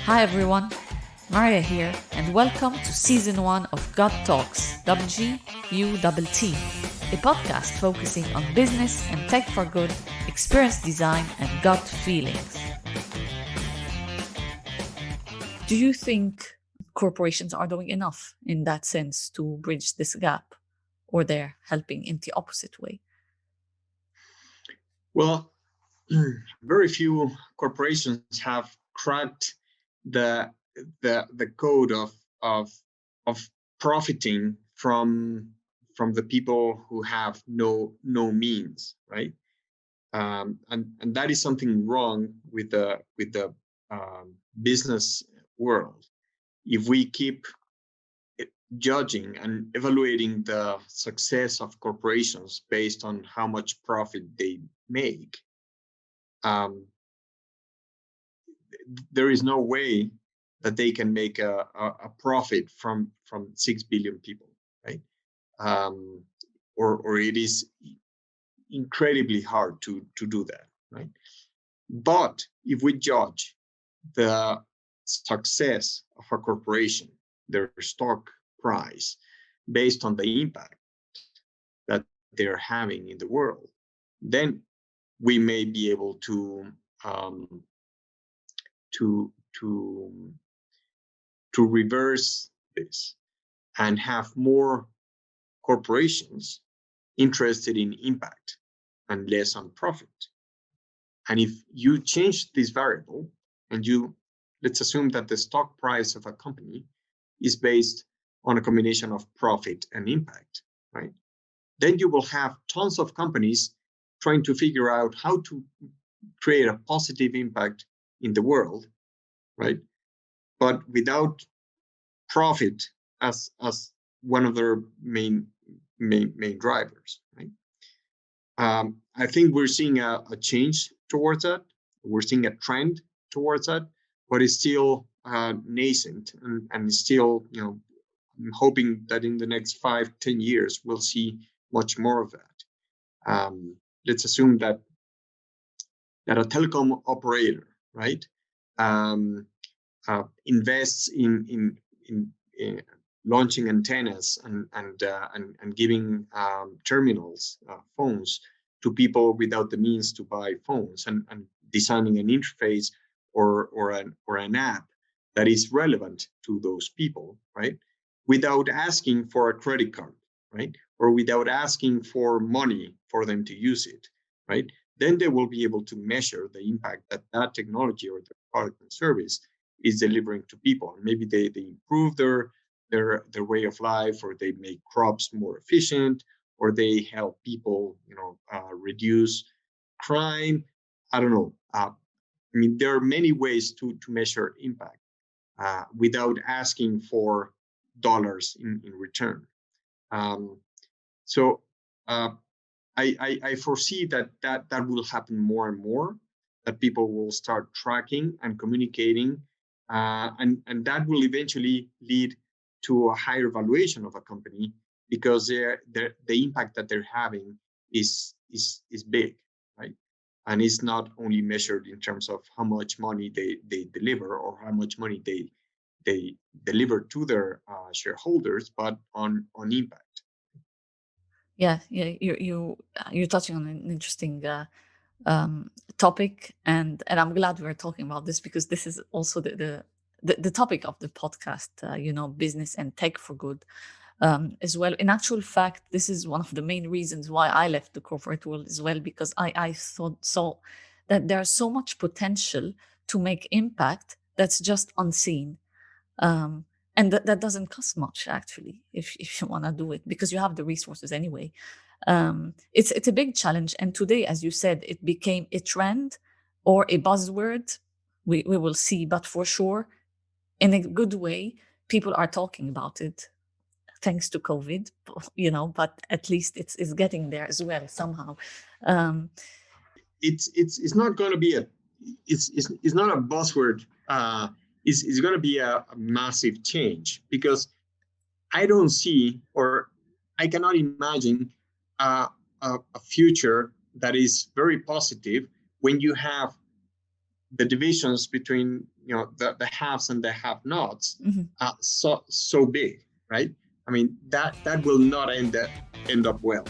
Hi everyone, Maria here, and welcome to Season 1 of GGUTTALKS, GGUTT, a podcast focusing on business and tech for good, experience design, and gut feelings. Do you think corporations are doing enough in that sense to bridge this gap, or they're helping in the opposite way? Well, very few corporations have cracked the code of profiting from the people who have no means, right? And that is something wrong with the business world. If we keep judging and evaluating the success of corporations based on how much profit they make, there is no way that they can make a profit from 6 billion people, right? Or it is incredibly hard to do that, right? But if we judge the success of a corporation, their stock price, based on the impact that they're having in the world, then we may be able to reverse this and have more corporations interested in impact and less on profit. And if you change this variable and let's assume that the stock price of a company is based on a combination of profit and impact, right? Then you will have tons of companies trying to figure out how to create a positive impact in the world, right? But without profit as one of their main drivers, right? I think we're seeing a change towards that. We're seeing a trend towards that, but it's still nascent, and still, I'm hoping that in the next 5-10 years we'll see much more of that. Let's assume that a telecom operator, right, invests in launching antennas and giving terminals, phones, to people without the means to buy phones, and designing an interface or an app that is relevant to those people, right? Without asking for a credit card, right? Or without asking for money for them to use it, right? Then they will be able to measure the impact that technology or the product and service is delivering to people. And maybe they improve their way of life, or they make crops more efficient, or they help people, reduce crime. I don't know. I mean, there are many ways to measure impact without asking for dollars in return. So I foresee that will happen more and more, that people will start tracking and communicating, and that will eventually lead to a higher valuation of a company, because the impact that they're having is big, right? And it's not only measured in terms of how much money they deliver, or how much money they deliver to their shareholders, but on impact. Yeah, you're touching on an interesting topic, and I'm glad we're talking about this, because this is also the topic of the podcast. Business and tech for good, as well. In actual fact, this is one of the main reasons why I left the corporate world as well, because I saw that there's so much potential to make impact that's just unseen. And that doesn't cost much, actually, if you want to do it, because you have the resources anyway. It's a big challenge, and today, as you said, it became a trend or a buzzword. We will see, but for sure, in a good way, people are talking about it, thanks to COVID, but at least it's getting there as well somehow. It's not going to be it's not a buzzword. It's going to be a massive change, because I don't see, or I cannot imagine a future that is very positive when you have the divisions between the haves and the have-nots Mm-hmm. so big, right? I mean, that will not end up well.